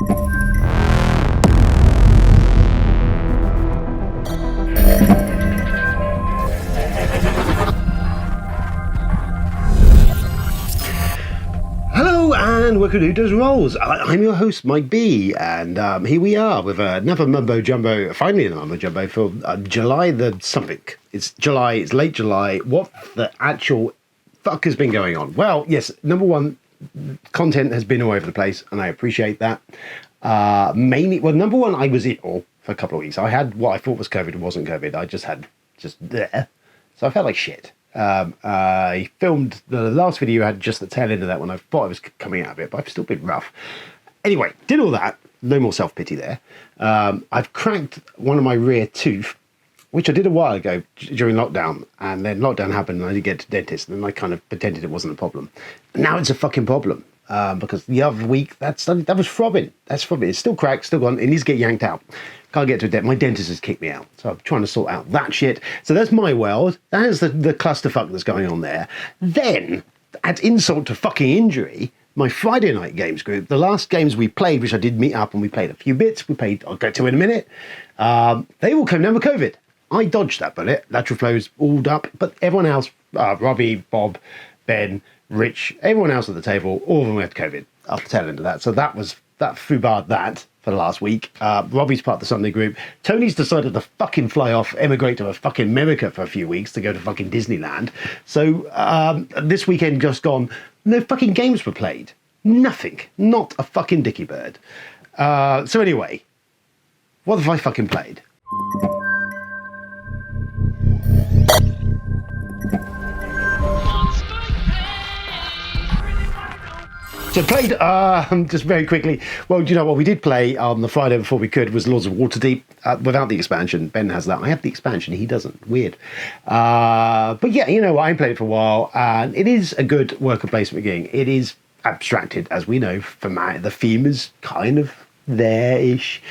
Hello and welcome to Who Does Rolls. I'm your host, Mike B, and here we are with another Mumbo Jumbo, finally a Mumbo Jumbo for July the something. It's July, it's late July. What the actual fuck has been going on? Well, yes, number one, content has been all over the place, and I appreciate that. Number one, I was ill for a couple of weeks. I had what I thought was COVID, it wasn't COVID. I just had there. So I felt like shit. I filmed the last video, had just the tail end of that one. I thought I was coming out of it, but I've still been rough. Anyway, did all that. No more self-pity there. I've cracked one of my rear tooth, which I did a while ago during lockdown, and then lockdown happened and I didn't get to the dentist, and I kind of pretended it wasn't a problem. Now it's a fucking problem, because the other week, that was throbbing. That's throbbing. It's still cracked, still gone. It needs to get yanked out. Can't get to a dent. My dentist has kicked me out. So I'm trying to sort out that shit. So that's my world. That is the clusterfuck that's going on there. Then, add insult to fucking injury, my Friday night games group, the last games we played, which I did meet up and we played a few bits, I'll go to in a minute, they all came down with COVID. I dodged that bullet. Lateral flows all up. But everyone else, Robbie, Bob, Ben, Rich, everyone else at the table, all of them had COVID after the tail end of that. So that foobarred that for the last week. Robbie's part of the Sunday group. Tony's decided to fucking fly off, emigrate to fucking America for a few weeks to go to fucking Disneyland. So this weekend just gone, no fucking games were played. Nothing. Not a fucking dicky bird. So anyway, what have I fucking played? So played, just very quickly, well, you know what we did play on the Friday before we could was Lords of Waterdeep, without the expansion. Ben has that. I have the expansion, he doesn't. Weird. But yeah, you know what, I played it for a while, and it is a good worker placement game. It is abstracted, as we know, from the theme is kind of there-ish.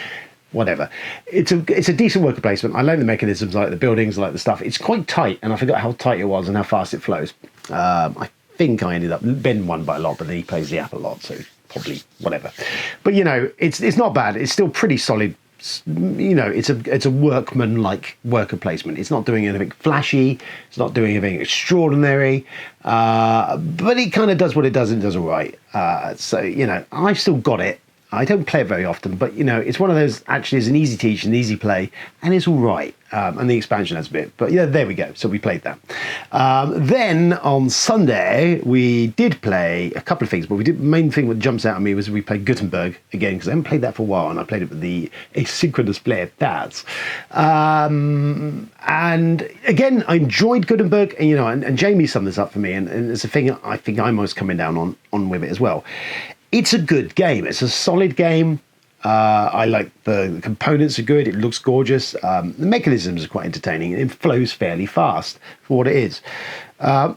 Whatever. It's a decent worker placement. I like the mechanisms, I like the buildings, I like the stuff. It's quite tight, and I forgot how tight it was and how fast it flows. I think I ended up, Ben won by a lot, but then he plays the app a lot, so probably whatever. But you know, it's not bad. It's still pretty solid. You know, it's a workman-like worker placement. It's not doing anything flashy. It's not doing anything extraordinary. But it kind of does what it does and does all right. So you know, I've still got it. I don't play it very often, but you know, it's one of those, actually is an easy teach, an easy play, and it's all right. And the expansion has a bit, but yeah, there we go. So we played that. Then on Sunday, we did play a couple of things, but the main thing that jumps out at me was we played Gutenberg again, because I haven't played that for a while, and I played it with the asynchronous player Daz. And again, I enjoyed Gutenberg, and you know, and Jamie summed this up for me, and it's a thing I think I'm almost coming down on with it as well. It's a good game. It's a solid game. I like the components are good. It looks gorgeous. The mechanisms are quite entertaining. It flows fairly fast for what it is.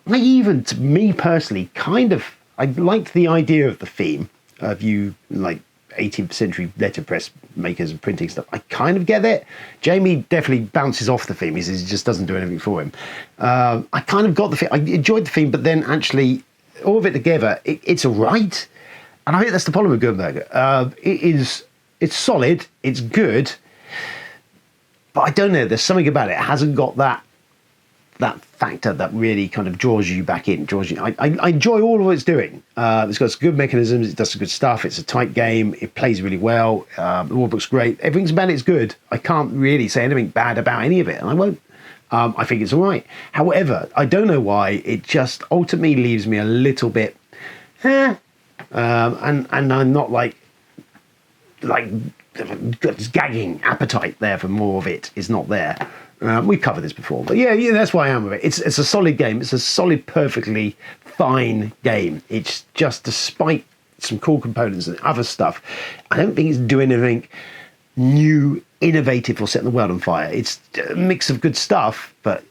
Even to me personally, I liked the idea of the theme of you like 18th century letterpress makers and printing stuff. I kind of get it. Jamie definitely bounces off the theme. He says it just doesn't do anything for him. I kind of got the theme. I enjoyed the theme, but then actually all of it together, it's all right. And I think that's the problem with Gutenberg. It's solid, it's good, but I don't know, there's something about it. It hasn't got that factor that really kind of draws you back in. I enjoy all of what it's doing. It's got some good mechanisms, it does some good stuff, it's a tight game, it plays really well, the rulebook's great, everything's about it's good. I can't really say anything bad about any of it, and I won't. I think it's all right. However, I don't know why, it just ultimately leaves me a little bit, and I'm not like gagging appetite there for more of it is not there. We've covered this before, but yeah, that's why I am with it. It's a solid game. It's a solid, perfectly fine game. It's just, despite some cool components and other stuff, I don't think it's doing anything new, innovative, or setting the world on fire. It's a mix of good stuff, but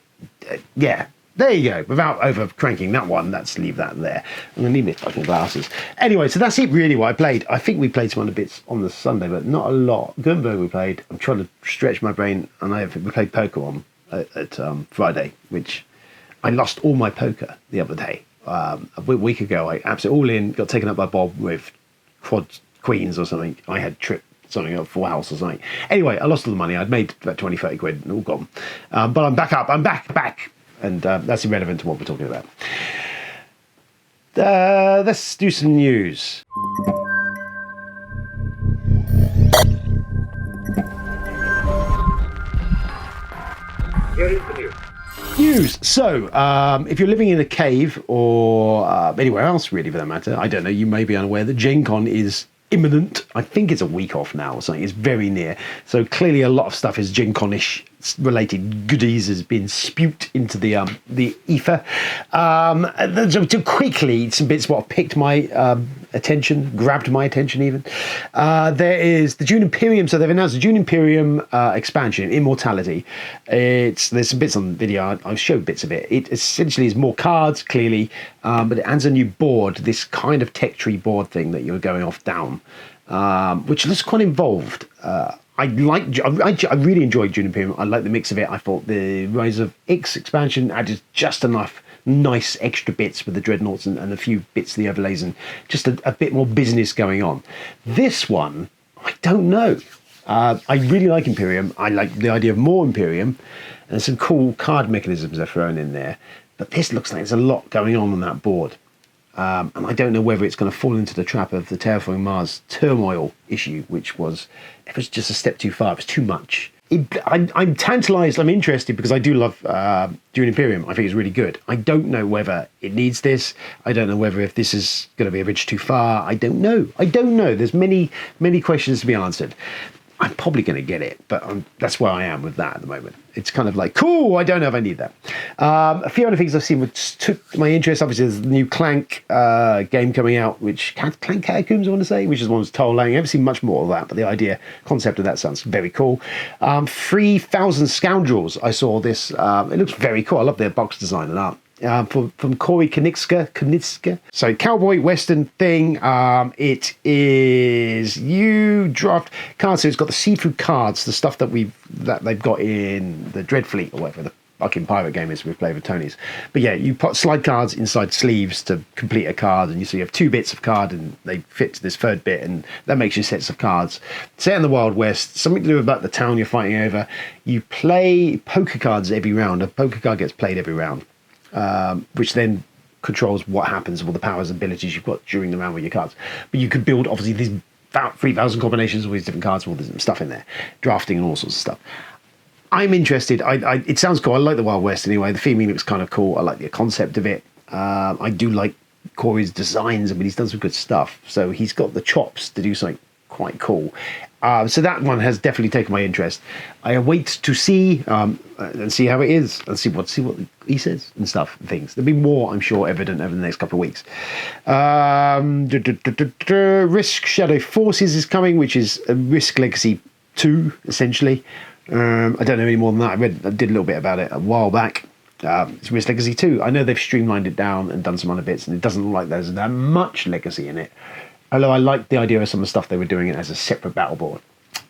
yeah. There you go. Without over cranking that one, let's leave that there. I'm going to need my fucking glasses. Anyway, so that's it really what I played. I think we played some other bits on the Sunday, but not a lot. Gutenberg we played. I'm trying to stretch my brain, and we played poker on at Friday, which I lost all my poker the other day. A week ago, I absolutely all in, got taken up by Bob with Queens or something. I had Trip something up Full House or something. Anyway, I lost all the money. I'd made about 20, 30 quid and all gone. But I'm back up. I'm back. And that's irrelevant to what we're talking about. Let's do some news. Here is the news. So, if you're living in a cave or anywhere else, really, for that matter, I don't know, you may be unaware that Gen Con is imminent. I think it's a week off now or something. It's very near. So clearly a lot of stuff is Gen Con-ish related goodies has been spewed into the ether. So quickly, some bits what picked my attention, grabbed my attention even. There is the Dune Imperium. So they've announced the Dune Imperium expansion, Immortality. There's some bits on the video. I'll show bits of it. It essentially is more cards, clearly, but it adds a new board, this kind of tech tree board thing that you're going off down, which looks quite involved. I really enjoyed Dune Imperium. I like the mix of it. I thought the Rise of X expansion added just enough nice extra bits with the dreadnoughts and a few bits of the overlays and just a bit more business going on. This one, I don't know. I really like Imperium. I like the idea of more Imperium and some cool card mechanisms they're thrown in there. But this looks like there's a lot going on that board. And I don't know whether it's going to fall into the trap of the Terraforming Mars turmoil issue, which was, it was just a step too far. It was too much. I'm tantalised. I'm interested because I do love Dune Imperium. I think it's really good. I don't know whether it needs this. I don't know whether if this is going to be a bridge too far. I don't know. There's many questions to be answered. I'm probably going to get it, but that's where I am with that at the moment. It's kind of like, cool, I don't know if I need that. A few other things I've seen which took my interest. Obviously, there's the new Clank game coming out, which Clank Catacombs, I want to say, which is one that's toll laying. I haven't seen much more of that, but the concept of that sounds very cool. 3,000 Scoundrels, I saw this. It looks very cool. I love their box design and art. From Corey Knitska. So cowboy western thing. It is you draft cards. So it's got the seafood cards, the stuff that they've got in the Dreadfleet or whatever the fucking pirate game is we play with Tony's. But yeah, you put slide cards inside sleeves to complete a card, and you have 2 bits of card, and they fit to this third bit, and that makes you sets of cards. Set in the Wild West, something to do about the town you're fighting over. You play poker cards every round. A poker card gets played every round. Which then controls what happens with all the powers and abilities you've got during the round with your cards. But you could build, obviously, these 3,000 combinations of all these different cards with all this stuff in there, drafting and all sorts of stuff. I'm interested. It sounds cool. I like the Wild West anyway. The theming looks kind of cool. I like the concept of it. I do like Corey's designs. I mean, he's done some good stuff. So he's got the chops to do something quite cool. So that one has definitely taken my interest. I await to see and see how it is and see what he says and stuff and things. There'll be more, I'm sure, evident over the next couple of weeks. Risk Shadow Forces is coming, which is a Risk Legacy 2, essentially. I don't know any more than that. I did a little bit about it a while back. It's Risk Legacy 2. I know they've streamlined it down and done some other bits, and it doesn't look like there's that much legacy in it. Although I like the idea of some of the stuff they were doing it as a separate battle board.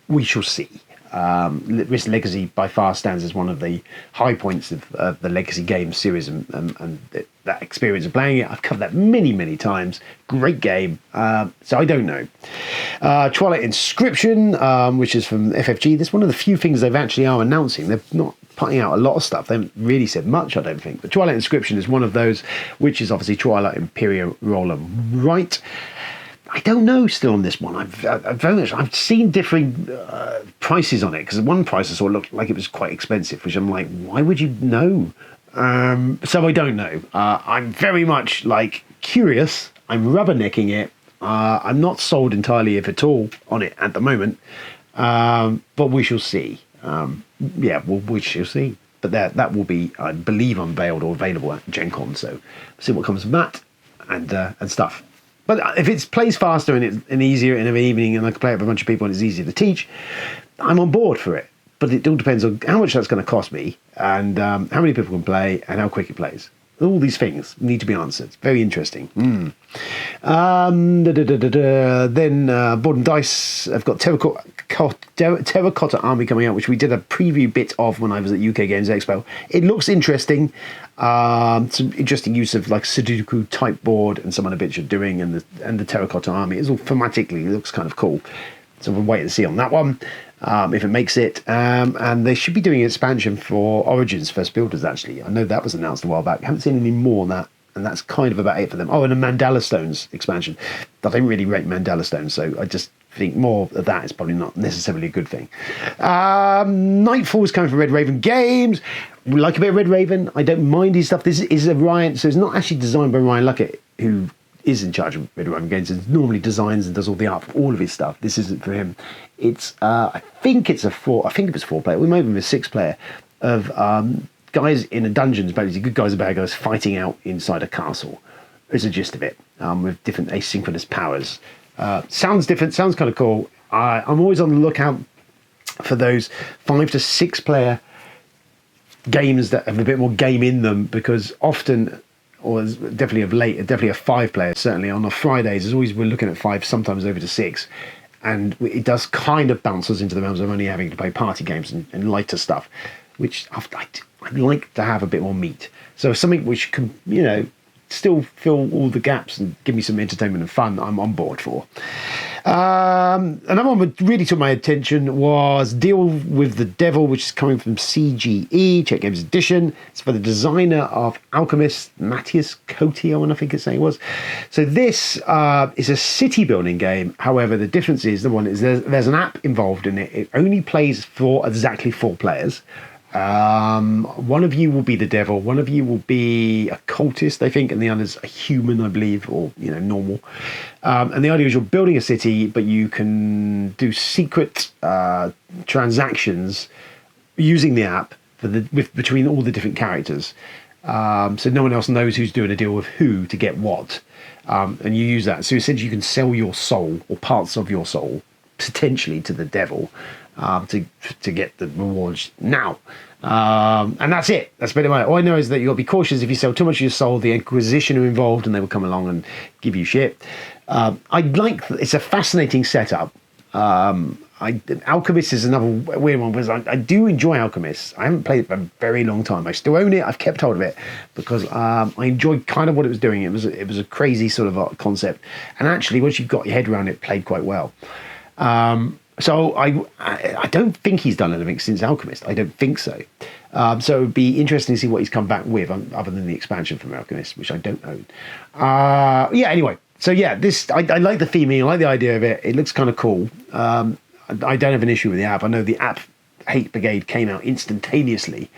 We shall see. Risk Legacy by far stands as one of the high points of the Legacy game series and that experience of playing it. I've covered that many times. Great game. So I don't know. Twilight Inscription, which is from FFG. This is one of the few things they've actually are announcing. They're not putting out a lot of stuff. They haven't really said much, I don't think. But Twilight Inscription is one of those, which is obviously Twilight Imperium Roll and Write. I don't know still on this one. I've seen differing prices on it, because one price I saw looked like it was quite expensive, which I'm like, why would you know? So I don't know. I'm very much curious. I'm rubbernecking it. I'm not sold entirely, if at all, on it at the moment. But we shall see. We shall see. But that will be, I believe, unveiled or available at Gen Con. So we'll see what comes from that and stuff. But if it plays faster and easier in an evening, and I can play it with a bunch of people and it's easier to teach, I'm on board for it. But it all depends on how much that's going to cost me and how many people can play and how quick it plays. All these things need to be answered. Very interesting. Then Board and Dice have got Terracotta Army coming out, which we did a preview bit of when I was at UK Games Expo. It looks interesting. Some interesting use of like Sudoku type board and some other bits you're doing, and the Terracotta Army is all thematically, it looks kind of cool. So we'll wait and see on that one, if it makes it. And they should be doing an expansion for Origins First Builders, actually. I know that was announced a while back. I haven't seen any more on that, and that's kind of about it for them. Oh, and a Mandala Stones expansion. I don't really rate Mandala Stones, so I just think more of that is probably not necessarily a good thing. Nightfall is coming from Red Raven Games. We like a bit of Red Raven. I don't mind his stuff. This is a Ryan, so it's not actually designed by Ryan Luckett, who is in charge of Red Raven Games and normally designs and does all the art for all of his stuff. This isn't for him. It's I think it was 4 player. We might even be a 6 player of guys in a dungeon, basically good guys and bad guys fighting out inside a castle. Is the gist of it, with different asynchronous powers. Sounds different. Sounds kind of cool. I'm always on the lookout for those 5 to 6 player games that have a bit more game in them, because often, or definitely of late, definitely a 5 player, certainly on the Fridays, as always we're looking at 5, sometimes over to 6, and it does kind of bounce us into the realms of only having to play party games and lighter stuff, which I'd like to have a bit more meat. So something which can, still fill all the gaps and give me some entertainment and fun, I'm on board for. Another one that really took my attention was Deal with the Devil, which is coming from CGE, Czech Games Edition. It's for the designer of Alchemist, Matthias Cotio, I think his name was. So this is a city building game. However, the difference is there's an app involved in it. It only plays for exactly 4 players. One of you will be the devil, one of you will be a cultist, I think, and the other's a human, I believe, or normal. And the idea is you're building a city, but you can do secret transactions using the app between all the different characters. So no one else knows who's doing a deal with who to get what, and you use that. So essentially, you can sell your soul or parts of your soul potentially to the devil. To get the rewards now. And that's it. That's pretty much all I know is that you've got to be cautious. If you sell too much of your soul, the Inquisition are involved and they will come along and give you shit. It's a fascinating setup. Alchemist is another weird one, because I do enjoy Alchemist. I haven't played it for a very long time. I still own it. I've kept hold of it because I enjoyed kind of what it was doing. It was a crazy sort of concept. And actually, once you've got your head around it, played quite well. So I don't think he's done anything since Alchemist. I don't think so. So it would be interesting to see what he's come back with, other than the expansion from Alchemist, which I don't own. Anyway. So yeah, I like the theming. I like the idea of it. It looks kind of cool. I don't have an issue with the app. I know the app Hate Brigade came out instantaneously.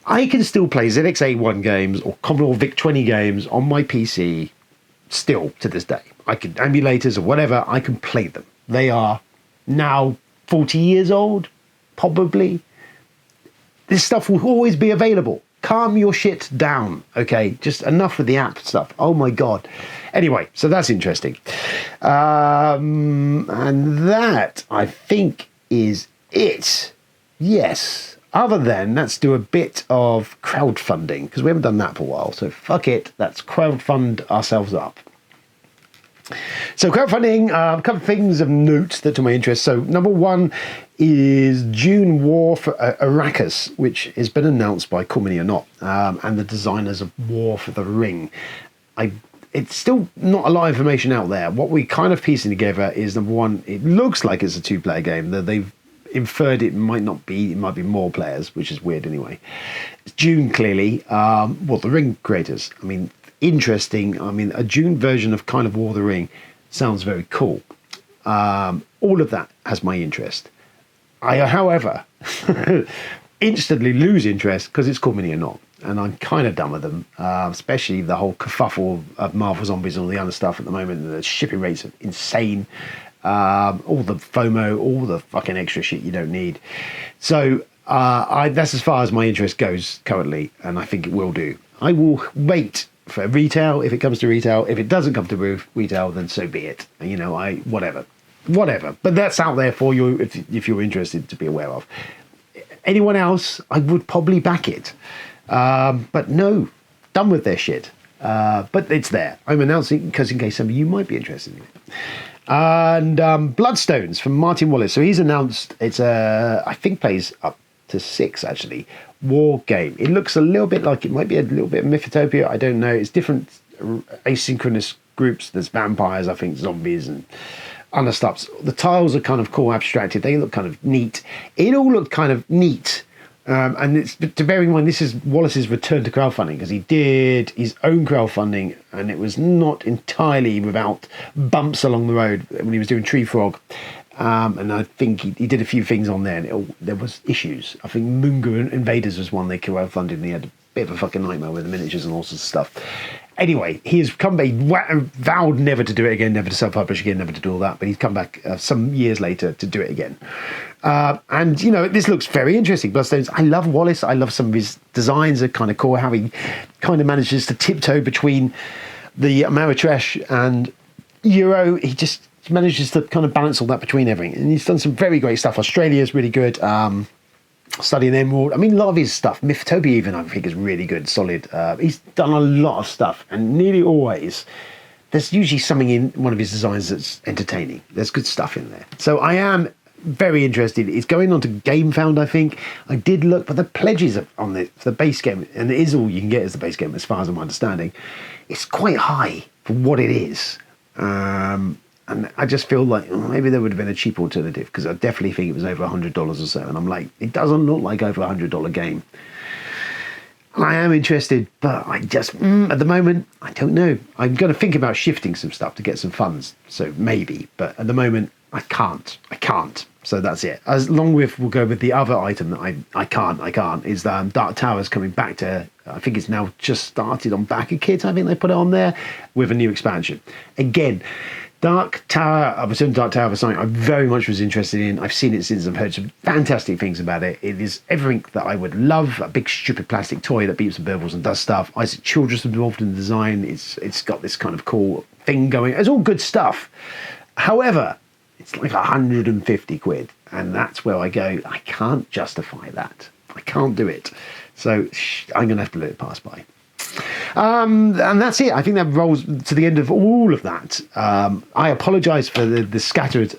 I can still play ZX81 games or Commodore VIC-20 games on my PC still to this day. I can emulators or whatever. I can play them. They are now 40 years old, probably. This stuff will always be available. Calm your shit down, okay? Just enough with the app stuff. Oh my God. Anyway, so that's interesting. And that, I think, is it. Yes. Other than, let's do a bit of crowdfunding, because we haven't done that for a while. So fuck it, let's crowdfund ourselves up. So crowdfunding, a couple of things of note that to my interest. So number one is June War for Arrakis, which has been announced by Cool Mini or Not, and the designers of War for the Ring. It's still not a lot of information out there. What we kind of piecing together is, number one, it looks like it's a 2-player game. That they've inferred it might not be. It might be more players, which is weird anyway. It's June, clearly. The Ring creators. I mean, interesting. I mean, a June version of kind of War of the Ring sounds very cool. All of that has my interest. I, however, instantly lose interest because it's Cool Mini or Not, and I'm kind of done with them, especially the whole kerfuffle of Marvel Zombies and all the other stuff at the moment. The shipping rates are insane. All the FOMO, all the fucking extra shit you don't need. So that's as far as my interest goes currently, and I think it will do. I will wait for retail if it comes to retail. If it doesn't come to retail, then so be it. Whatever. But that's out there for you if you're interested to be aware of. Anyone else, I would probably back it. But no, done with their shit. But it's there. I'm announcing because in case some of you might be interested in it. And Bloodstones from Martin Wallace. So he's announced it's I think plays up to 6 actually. War game. It looks a little bit like it might be a little bit of Mythotopia. I don't know. It's different asynchronous groups. There's vampires, I think, zombies and other stuff. The tiles are kind of cool, abstracted. They look kind of neat. It all looked kind of neat. And it's to bear in mind, this is Wallace's return to crowdfunding because he did his own crowdfunding and it was not entirely without bumps along the road when he was doing Tree Frog. And I think he did a few things on there and there was issues. I think Moonga Invaders was one they crowdfunded and he had a bit of a fucking nightmare with the miniatures and all sorts of stuff. Anyway, he has come back, vowed never to do it again, never to self-publish again, never to do all that, but he's come back some years later to do it again. And, you know, this looks very interesting. Bloodstones, I love Wallace. I love some of his designs are kind of cool, how he kind of manages to tiptoe between the Ameritrash and Euro. He just manages to kind of balance all that between everything. And he's done some very great stuff. Australia is really good. Studying Emerald. I mean, a lot of his stuff, Mythotopia even, I think is really good, solid. He's done a lot of stuff, and nearly always there's usually something in one of his designs that's entertaining. There's good stuff in there. So I am very interested. It's going on to GameFound, I think. I did look, but the pledges on the base game, and it is all you can get as the base game, as far as I'm understanding, it's quite high for what it is. And I just feel like maybe there would have been a cheap alternative because I definitely think it was over $100 or so. And I'm like, it doesn't look like over $100 game. And I am interested, but I just, at the moment, I don't know. I'm going to think about shifting some stuff to get some funds. So maybe, but at the moment, I can't. So that's it. As long with, we'll go with the other item that I can't, is Dark Towers coming back to, I think it's now just started on Backer Kit. I think they put it on there with a new expansion. Again, Dark Tower, I was in Dark Tower for something I very much was interested in. I've seen it since. I've heard some fantastic things about it. It is everything that I would love. A big stupid plastic toy that beeps and burbles and does stuff. Isaac Childress involved in the design. It's got this kind of cool thing going. It's all good stuff. However, it's like 150 quid. And that's where I go, I can't justify that. I can't do it. So I'm going to have to let it pass by. And that's it. I think that rolls to the end of all of that. I apologise for the scattered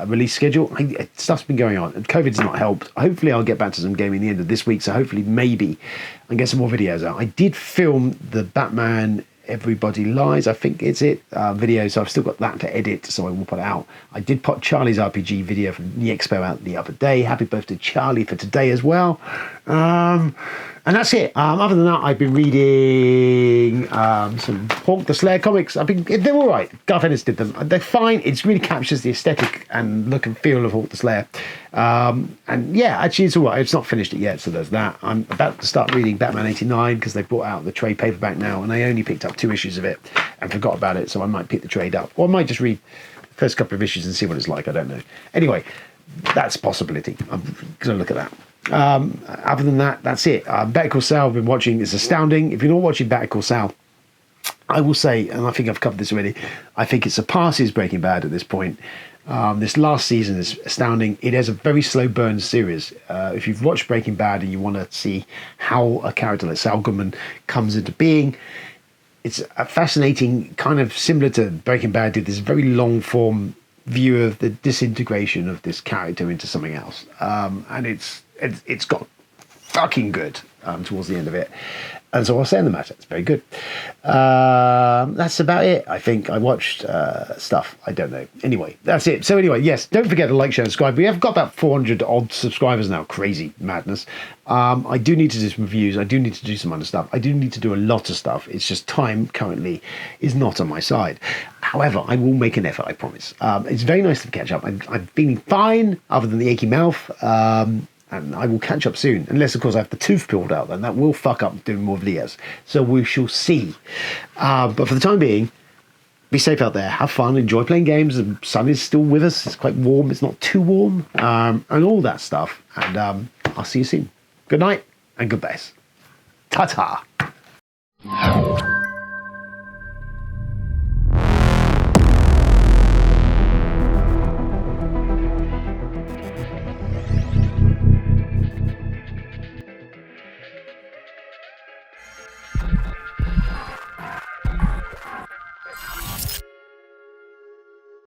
release schedule. Stuff's been going on and COVID's not helped. Hopefully I'll get back to some gaming the end of this week, so hopefully maybe I get some more videos out. I did film the Batman Everybody Lies, I think it's video, so I've still got that to edit, so I will put it out. I did put Charlie's RPG video from the Expo out the other day. Happy birthday Charlie for today as well. And that's it. Other than that, I've been reading some Hawk the Slayer comics. They're all right. Garth Ennis did them. They're fine. It really captures the aesthetic and look and feel of Hawk the Slayer. And yeah, actually, it's all right. It's not finished it yet, so there's that. I'm about to start reading Batman 89 because they brought out the trade paperback now, and I only picked up 2 issues of it and forgot about it, so I might pick the trade up. Or I might just read the first couple of issues and see what it's like. I don't know. Anyway, that's a possibility. I'm going to look at that. Other than that, that's it. Better Call Saul I've been watching is astounding. If you're not watching Better Call Saul, I will say, and I think I've covered this already, I think it surpasses Breaking Bad at this point. This last season is astounding. It has a very slow burn series. If you've watched Breaking Bad and you want to see how a character like Saul Goodman comes into being, it's a fascinating, kind of similar to Breaking Bad did, this very long form view of the disintegration of this character into something else. And it's got fucking good towards the end of it. And so I'll say on the matter, it's very good. That's about it. I think I watched stuff. I don't know. Anyway, that's it. So anyway, yes, don't forget to like, share, and subscribe. We have got about 400 odd subscribers now. Crazy madness. I do need to do some reviews. I do need to do some other stuff. I do need to do a lot of stuff. It's just time currently is not on my side. However, I will make an effort, I promise. It's very nice to catch up. I'm feeling fine, other than the achy mouth. And I will catch up soon, unless of course I have the tooth pulled out, then that will fuck up doing more videos. So we shall see. But for the time being, be safe out there, have fun, enjoy playing games. The sun is still with us, it's quite warm, it's not too warm, and all that stuff. And I'll see you soon. Good night and good best. Ta-ta.